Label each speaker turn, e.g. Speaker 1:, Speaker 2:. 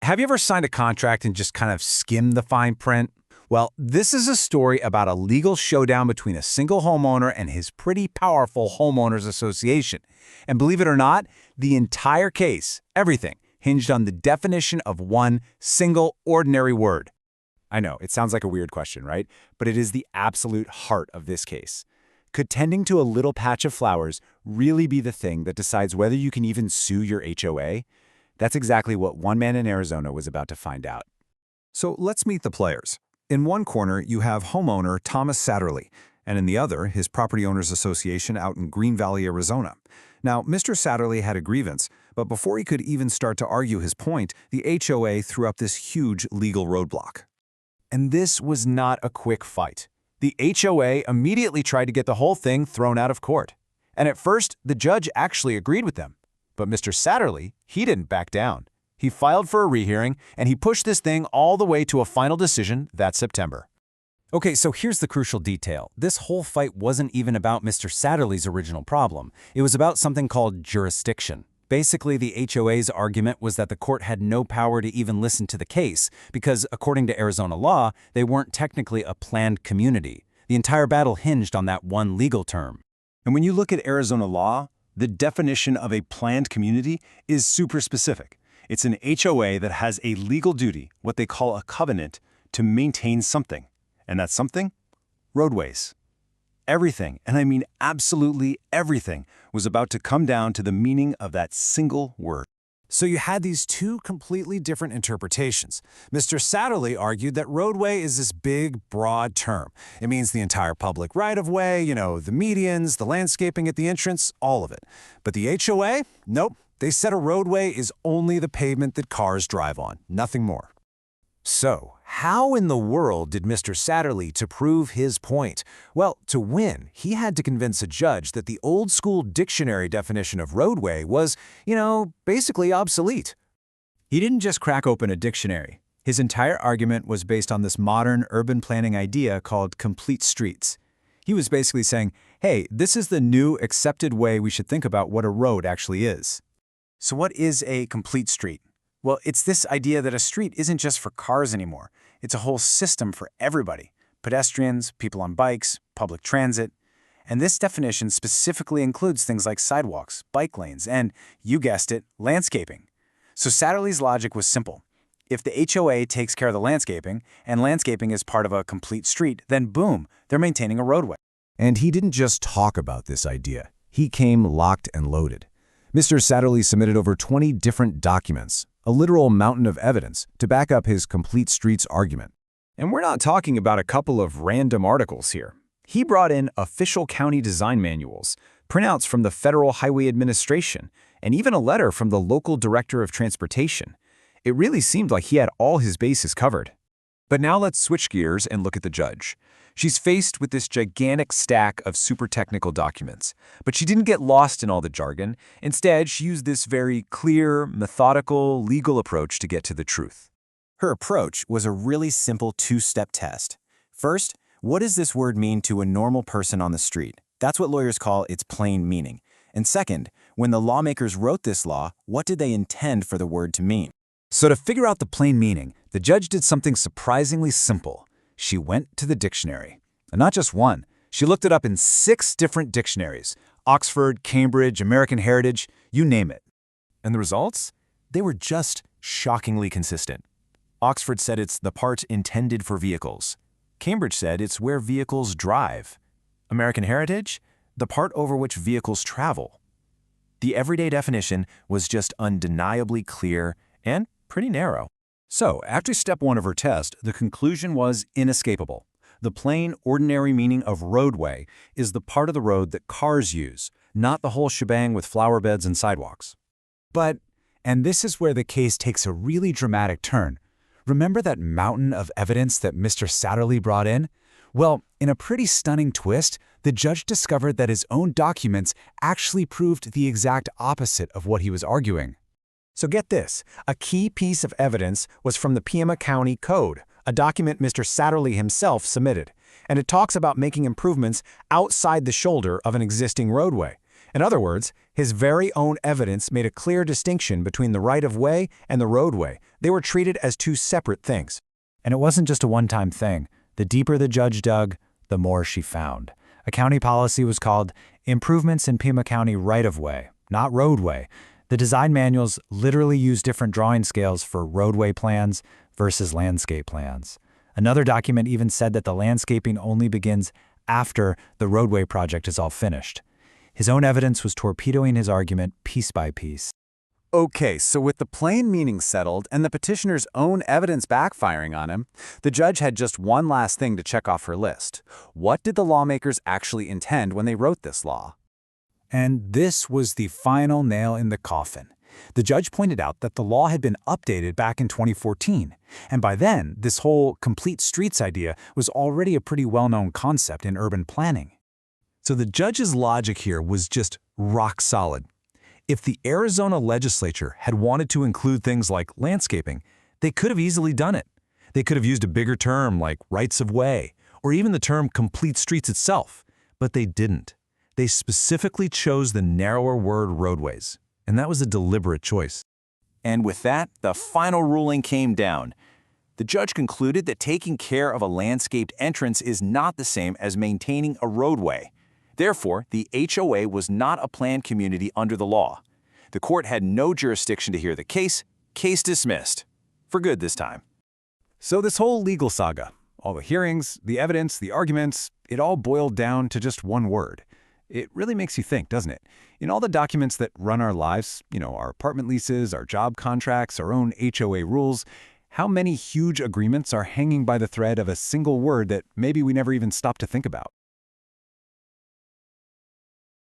Speaker 1: Have you ever signed a contract and just kind of skimmed the fine print? Well, this is a story about a legal showdown between a single homeowner and his pretty powerful homeowners association. And believe it or not, the entire case, everything, hinged on the definition of one single ordinary word.
Speaker 2: I know, it sounds like a weird question, right? But it is the absolute heart of this case. Could tending to a little patch of flowers really be the thing that decides whether you can even sue your HOA? That's exactly what one man in Arizona was about to find out.
Speaker 3: So let's meet the players. In one corner, you have homeowner Thomas Satterlee, and in the other, his Property Owners Association out in Green Valley, Arizona. Now, Mr. Satterlee had a grievance, but before he could even start to argue his point, the HOA threw up this huge legal roadblock.
Speaker 2: And this was not a quick fight. The HOA immediately tried to get the whole thing thrown out of court. And at first, the judge actually agreed with them. But Mr. Satterlee, he didn't back down. He filed for a rehearing, and he pushed this thing all the way to a final decision that September.
Speaker 1: Okay, so here's the crucial detail. This whole fight wasn't even about Mr. Satterlee's original problem. It was about something called jurisdiction. Basically, the HOA's argument was that the court had no power to even listen to the case because, according to Arizona law, they weren't technically a planned community. The entire battle hinged on that one legal term.
Speaker 3: And when you look at Arizona law, the definition of a planned community is super specific. It's an HOA that has a legal duty, what they call a covenant, to maintain something. And that's something? Roadways. Everything, and I mean absolutely everything, was about to come down to the meaning of that single word.
Speaker 1: So you had these two completely different interpretations. Mr. Satterlee argued that roadway is this big, broad term. It means the entire public right-of-way, the medians, the landscaping at the entrance, all of it. But the HOA? Nope. They said a roadway is only the pavement that cars drive on, nothing more. So, how in the world did Mr. Satterlee to prove his point? Well, to win, he had to convince a judge that the old-school dictionary definition of roadway was, basically obsolete.
Speaker 4: He didn't just crack open a dictionary. His entire argument was based on this modern urban planning idea called complete streets. He was basically saying, hey, this is the new accepted way we should think about what a road actually is.
Speaker 2: So what is a complete street? Well, it's this idea that a street isn't just for cars anymore. It's a whole system for everybody. Pedestrians, people on bikes, public transit. And this definition specifically includes things like sidewalks, bike lanes, and, you guessed it, landscaping. So Satterlee's logic was simple. If the HOA takes care of the landscaping, and landscaping is part of a complete street, then boom, they're maintaining a roadway.
Speaker 1: And he didn't just talk about this idea. He came locked and loaded. Mr. Satterlee submitted over 20 different documents, a literal mountain of evidence, to back up his complete streets argument.
Speaker 4: And we're not talking about a couple of random articles here. He brought in official county design manuals, printouts from the Federal Highway Administration, and even a letter from the local director of transportation. It really seemed like he had all his bases covered.
Speaker 3: But now let's switch gears and look at the judge. She's faced with this gigantic stack of super technical documents, but she didn't get lost in all the jargon. Instead, she used this very clear, methodical, legal approach to get to the truth.
Speaker 2: Her approach was a really simple two-step test. First, what does this word mean to a normal person on the street? That's what lawyers call its plain meaning. And second, when the lawmakers wrote this law, what did they intend for the word to mean?
Speaker 1: So to figure out the plain meaning, the judge did something surprisingly simple. She went to the dictionary. And not just one. She looked it up in 6 different dictionaries. Oxford, Cambridge, American Heritage, you name it.
Speaker 2: And the results? They were just shockingly consistent. Oxford said it's the part intended for vehicles. Cambridge said it's where vehicles drive. American Heritage? The part over which vehicles travel. The everyday definition was just undeniably clear and pretty narrow.
Speaker 1: So, after step 1 of her test, the conclusion was inescapable. The plain, ordinary meaning of roadway is the part of the road that cars use, not the whole shebang with flower beds and sidewalks. But, and this is where the case takes a really dramatic turn. Remember that mountain of evidence that Mr. Satterlee brought in? Well, in a pretty stunning twist, the judge discovered that his own documents actually proved the exact opposite of what he was arguing. So get this, a key piece of evidence was from the Pima County Code, a document Mr. Satterlee himself submitted, and it talks about making improvements outside the shoulder of an existing roadway. In other words, his very own evidence made a clear distinction between the right-of-way and the roadway, They were treated as two separate things.
Speaker 2: And it wasn't just a one-time thing. The deeper the judge dug, the more she found. A county policy was called Improvements in Pima County Right-of-Way, not roadway. The design manuals literally use different drawing scales for roadway plans versus landscape plans. Another document even said that the landscaping only begins after the roadway project is all finished. His own evidence was torpedoing his argument piece by piece.
Speaker 1: Okay, so with the plain meaning settled and the petitioner's own evidence backfiring on him, the judge had just one last thing to check off her list. What did the lawmakers actually intend when they wrote this law?
Speaker 2: And this was the final nail in the coffin. The judge pointed out that the law had been updated back in 2014, and by then, this whole complete streets idea was already a pretty well-known concept in urban planning.
Speaker 1: So the judge's logic here was just rock solid. If the Arizona legislature had wanted to include things like landscaping, they could have easily done it. They could have used a bigger term like rights of way, or even the term complete streets itself, but they didn't. They specifically chose the narrower word roadways, and that was a deliberate choice. And with that, the final ruling came down. The judge concluded that taking care of a landscaped entrance is not the same as maintaining a roadway. Therefore, the HOA was not a planned community under the law. The court had no jurisdiction to hear the case. Case dismissed. For good this time. So this whole legal saga, all the hearings, the evidence, the arguments, it all boiled down to just one word. It really makes you think, doesn't it? In all the documents that run our lives, our apartment leases, our job contracts, our own HOA rules, how many huge agreements are hanging by the thread of a single word that maybe we never even stopped to think about?